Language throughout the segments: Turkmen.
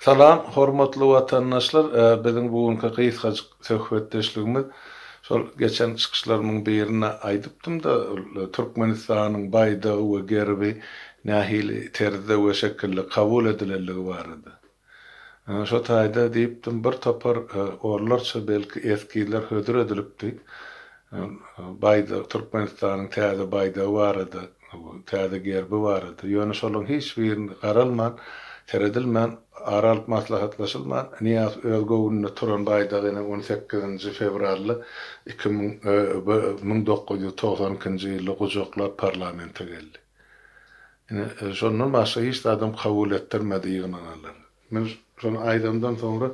Salam, hormatly watandaşlar. Biziň bugünkü gysgaçyk söhbetdeşligimiz şol geçen çykyşlarymyň birine aýdypdym da Türkmenistanyň baýdagy we gerbi nähili terde we şekilli kabul edilelligi barady. Şo taýda diýipdim bir topar orlarça belki eskiler hödür edilipdi. Baýda Türkmenistanyň täze baýdagy barady, täze gerbi barady. Ýöne şolaryň hiç birini garalman, teredilmän, aralyk maslahatlaşylman, niýe öz gowunyna turan baýdagyny 18 fevralda 1992-nji ýyly gojoklar parlamente geldi. Ine şondan başga hiç adam kabul etdirmedi ýygnanalar. Men şonu aýdymdan soňra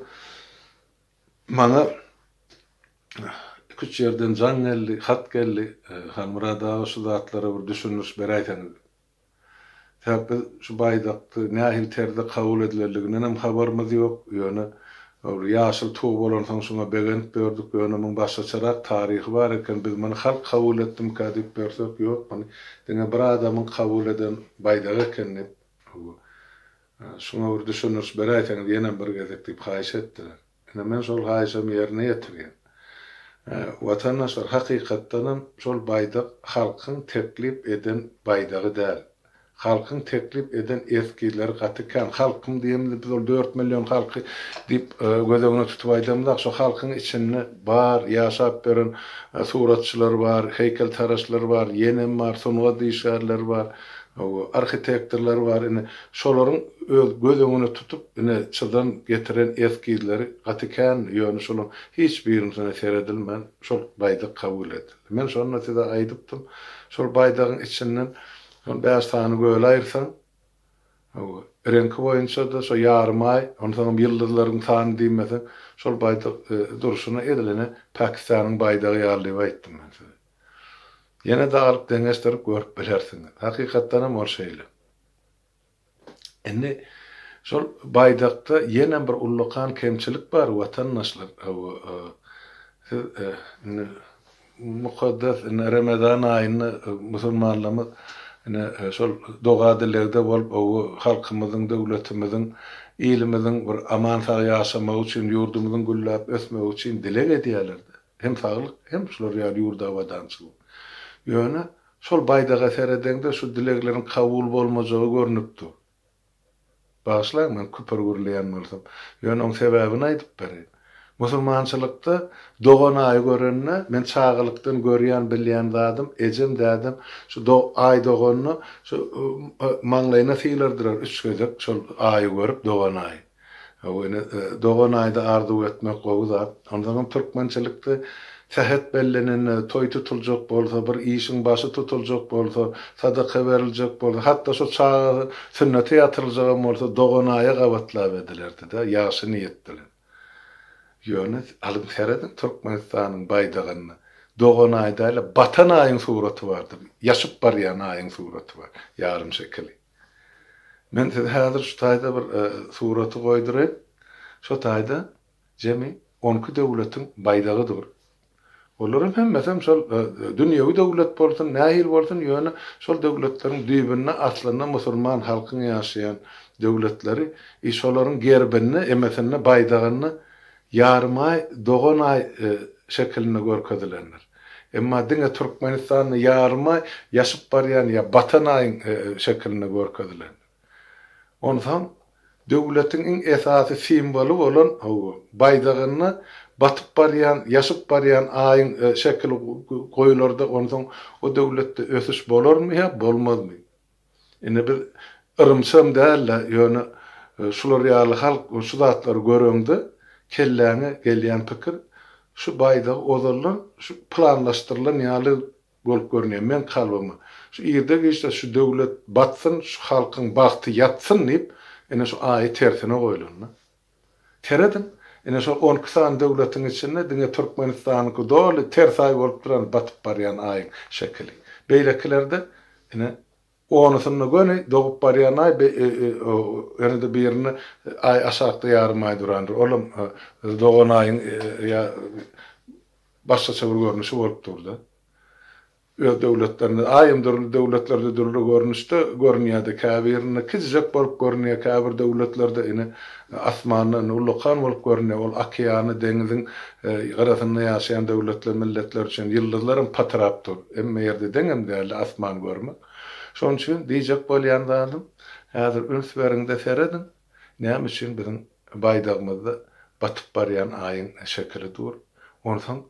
mana küç ýerden jan geldi, hat geldi, Hamurada şu zatlara bir düşünüş beräýän. Tabi şu baýdakty nähil terde kabul edilerliginden hem habarymyz ýok. Ýöne ýaşyl tuğ bolan soň şuna begent berdik. Ýöne muň başgaçarak taryhy bar eken biz muny halk kabul etdim diýip bersek ýok. Hani diňe bir adamyň kabul eden baýdagy eken. Şuna bir düşünüş beräýän ýene bir gezek diýip haýyş etdiler. Men şol haýyşamy ýerine ýetirgen. Watandaşlar hakykatdan şol baýdak halkyň teklip eden baýdagy däl. Halkyň teklip eden eskiler gatykan halkym diýemdi biz 4 million halky diýip gözegine tutup aýdymda şo halkyň içinde bar ýaşap beren suratçylar bar, heykeltaraşlar bar, ýenem bar, songa diýşärler bar, arhitektorlar bar. Ine şolaryň öz gözegine tutup ine çydan getiren eskileri gatykan ýöne şolaryň hiç birini seredilmän şol baýdak kabul edildi. Men şonu size aýdypdym. Şol baýdagyň içinden bäş tany göl aýyrsaň, renki boýunça da şo ýarym aý, ondan ýyldızlaryň sany diýmesen, şol baýdak duruşuna edilene Pakistanyň baýdagy ýalyp aýtdym men size. Ýene de alyp deňeşdirip görüp bilersiňiz. Hakykatdan hem or şeýle. Endi şol baýdakda ýene bir ullukan kemçilik bar watandaşlar. Mukaddes Ramazan aýyny musulmanlarymyz şol doga dillerde bolup o halkymyzyň, döwletimiziň, ilimiziň bir aman sag ýaşamak üçin, ýurdumyzyň güllap ösmek üçin dilek edýärler. Hem saglyk, hem şolar ýa ýurda wadançylyk. Ýöne şol baýdaga seredende şu dilekleriň kabul bolmajagy görnüpdi. Başlaýan men küpür gürleýän bolsam, ýöne oň sebäbini aýdyp berýän. Musulmançylykda dogana görenne men çağılykdan görýän bilýän zadym, ejem dädim, şu aý doganyny şu maňlaýyna sylardyrar, üç gözek şol aýy görüp doganaý. Ýöne doganaýda arzu etmek gowy zat. Ondan türkmençilikde sehet bellenen, toy tutuljak bolsa, bir işin başı tutuljak bolsa, sadaka beriljek bolsa, hatta şu çağı sünnete ýatyryljak bolsa doganaýa gabatlap edilerdi de, ýaşy niýetdiler. Ýöne alyp seredin Türkmenistanyň baýdagyny doganaýda ile batan aýyň suraty bardyr. Ýaşyp barýan aýyň suraty bar, ýarym şekilli. Men häzir şu taýda bir suraty goýduryp, şu taýda jemi 12 döwletiň baýdagydyr. Olaryň hemmesi şol dünýäwi döwlet bolsun, nähil bolsun, ýöne şol döwletleriň düýbüne aslynda musulman halkyň ýaşaýan döwletleri şolaryň gerbini, emesine baýdagyny ýarmay, doganay şekilini görkezdilerler. Emma diňe Türkmenistanyň ýarmay, ýaşyp barýan ýa batanaýyň şekilini görkezdiler. Ondan döwletiň iň esasy simboly bolan baýdagyny batyp barýan, ýaşyp barýan aýyň şekili goýularda ondan o döwletde ösüş bolarmy ýa bolmazmy? Ine bir ırımçam däl, ýöne şular ýaly halk şu zatlary görüňdi. Kelläňe gelýän pikir şu baýda ozallar şu planlaşdyrylan ýaly bolup görnýär men kalbymy. Şu ýerde geçse şu döwlet batsyn, şu halkyň bagty ýatsyn diýip, ene şu aýy tersine goýulýar. Teredin, ene şu 12 san döwletiň içinde diňe Türkmenistanyň doly ters aýy bolup duran batyp barýan aýyň şekili. Beýlekilerde ene onusyny göni dogup barýan aý ýöne de birini aý aşakda ýarym aý durandyr. Olam dogan aýyň ýa başga bir görnüşi bolup durdy. devletlerinde ayımdır devletlerde durulu görünüşte görünýärdi käbirine kizjek bolup görünýär käbir devletlerde ine asmanyň ulukan bolup görünýär ol okeany deňiziň garasynda ýaşaýan devletler milletler üçin ýyldızlarym patrapdyr emme ýerde deňem däli asman görmek şoň üçin diýjek bolýanlarym häzir üns berinde seredin näme üçin biziň baýdagymyzda batyp barýan aýyň şekli dur onsoň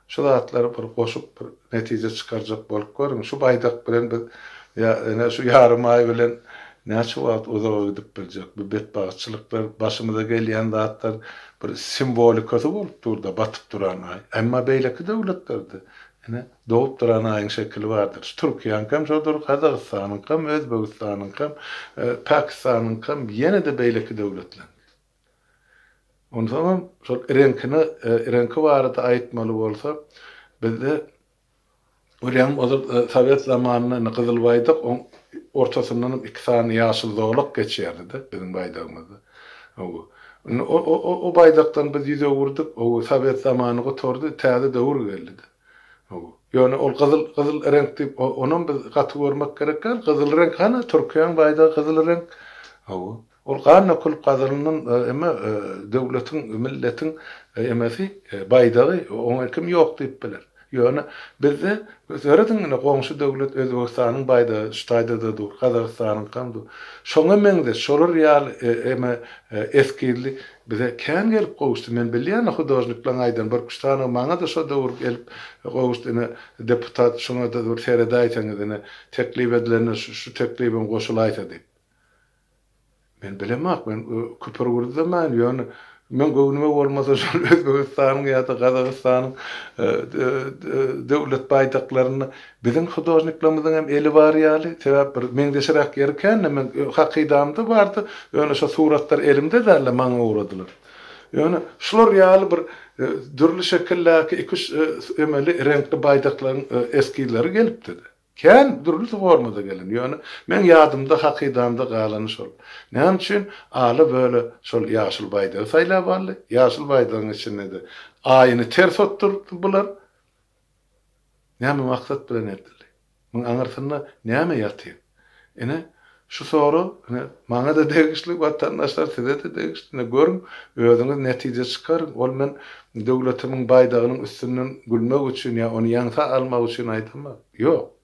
şu zatları bir goşup bir netije çıkarjak bolup görün. Şu baydak bilen biz ya şu yarım ay bilen näçe wagt uzağa gidip biljek. Bu betbaççylyklar başymyza gelýän zatlar bir simbolikasy bolup durda batyp duran ay. Emma beýleki döwletlerde ene doğup duran aýyň şekli bardyr. Türkiýanyň hem şodur, Kazakstanyň hem Özbegistanyň hem Pakistanyň hem ýene de beýleki döwletler. Ondan şol renki barada aýtmaly bolsa, bizde uryan Sovet zamanyny Gyzyl Baýdak ortasyndan 2 sany ýaşyl dowlak geçýärdi biziň baýdagymyzda. O baýdakdan biz ýüze wurdyk, o Sovet zamanyny gotordy, täze döwür geldi. Ýöne ol gyzyl renk diýip onuň biz gaty görmek gerekär. Gyzyl renk hana Türkiýanyň baýdagy gyzyl renk. Ol gana kul qadrının ama devletin milletin emesi baydağı onun kim yok diýip biler. Ýöne bizde göretin goňşy döwlet Özbegistanyň baydağı ştaýda dur, Kazakstanyň hem dur. Şoňa meňde şolar ýal eme eskili bize kän gelip goýuşdy. Men bilýän hudojniklaryň aýdan bir kuştany maňa da şo döwür gelip goýuşdy. Deputat şoňa da dur serede aýtanyň teklip edilen şu teklibim goşulaýsa diýip. Men bilemek, men küpür gurdaman, ýöne men göwnüme bolmasa şol Özbegistanyň ýa-da Kazakstanyň döwlet baýdaklaryny biziň hudojniklarymyzyň hem eli bar ýaly, sebäp bir meňdeşirak ýerken men hakydamda bardy, ýöne şo suratlar elimde däle maňa uradylar. Ýöne şolar ýaly bir dürli şekilläki 2-3 emeli renkli baýdaklaryň eskileri gelipdi. Kän durly formada gelen. Ýöne men ýadymda hakydamda galan şol. Näme üçin aly böyle şol ýaşyl baýdagy saýlap aldy. Ýaşyl baýdagyň içinde de aýyny ters otturdy bular. Näme maksat bilen etdi? Men aňyrsyna näme ýatyr? Ene şu soru maňa da degişli watandaşlar size de degişli görün, özüňiz netije çykaryn. Ol men döwletimiň baýdagynyň üstünden gülmek üçin ýa ony ýaňsa almak üçin aýtmam. Ýok.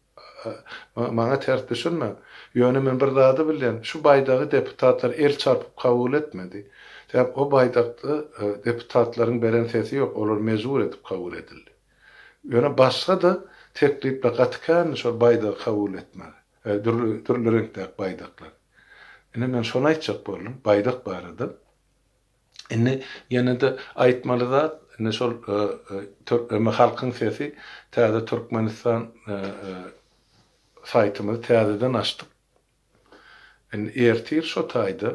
Maňa ters düşünme. Ýöne men bir zady bilýän, şu baýdagy deputatlar el çarpyp kabul etmedi. Sebäp o baýdakda deputatlaryň beren sesi ýok, olar mejbur edip kabul edildi. Ýöne başga da tekliple gatkan şu baýdagy kabul etmedi. Türlü renkdäki baýdaklar. Ene men şonu aýtjak boldum, baýdak barada. Ene ýene de aýtmaly zat, ene şol halkyň sesi täze Türkmenistan saytymyzy täzeden açdyk. Ertir şo taýda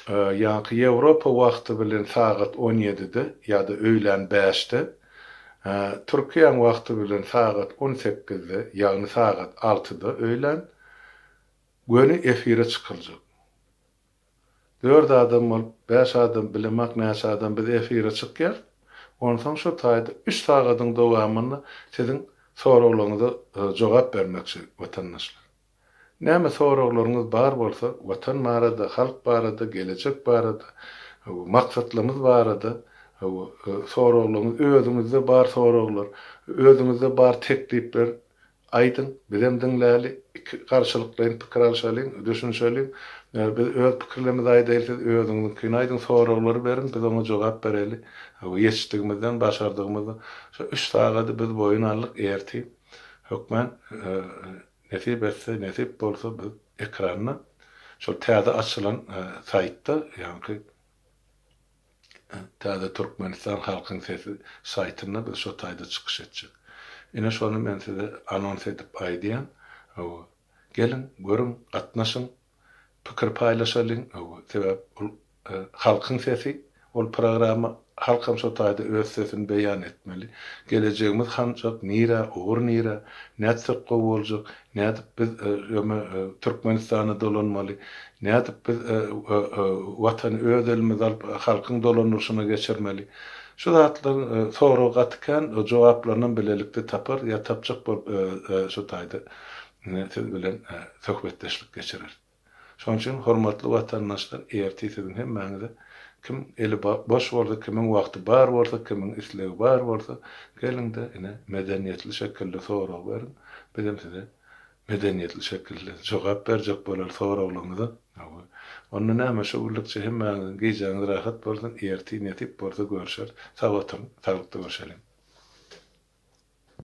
ýa-da Ýewropa wagty bilen sagat 17-de ýa-da öýlen 5-de, Türkiýanyň wagty bilen sagat 18-de ýa-ni sagat 6-da öýlen göni efire çykyljak. 4 adam bolup 5 adam bilemek näçe adam biz efire çykýar. Ondan şo taýda 3 sagatyň dowamyny siziň soraklaryňyza jogap bermekçi watandaşlar. Näme soraklaryňyz bar bolsa, watan barada, halk barada, gelecek barada, maksatlarymyz barada, soraklaryňyz özüňizde bar soraglar, özüňizde bar teklipler aýdyn, bilen diňläli karşylykly pikir alşalyň, düşünşalyň. Biz öz pikirlerimizi aýdylsa, özüňizi aýdyn soraglary berin, biz ona jogap bereli. Ýetişdigimizden, başardygymyzdan şu 3 sagady biz boyun aldyk ertip. Hökmen nesip etse, nesip bolsa biz ekranyna şu täze açylan saýtda, ýani täze Türkmenistan halkyň sesi saýtyna biz şu taýda çykyş etjek. Ine şonu men size anons edip aýdýan. Gelin, görün, gatnaşyň, pikir paýlaşalyň. Sebäp halkyň sesi ol programa halkam şo taýda öz sesini beýan etmeli. Gelejegimiz hançak nira, ugur nira, näçe gowaljak, näde biz Türkmenistana dolanmaly, näde biz watan öz elimiz alyp halkyň dolanýaşyna geçirmeli. Şu zatlar soru gatkan o jogaplaryndan bilelikde tapar ya tapjak bolup şu taýda siz bilen söhbetdeşlik geçirir. Şoň üçin hormatly watandaşlar ertesiň hemmäňize kim eli boş bolsa, kimin wagty bar bolsa, kimin islegi bar bolsa, gelinde ine medeniýetli şekilde soraw berin. Bizim size medeniýetli şekilde jogap berjek bolar sorawlaryňyza. Onu näme şugurlukça hemmäňiziň giýjäňiz rahat bolsun, erti netip bolsa görüşer. Sag oturyň, saglyklykda görüşelim.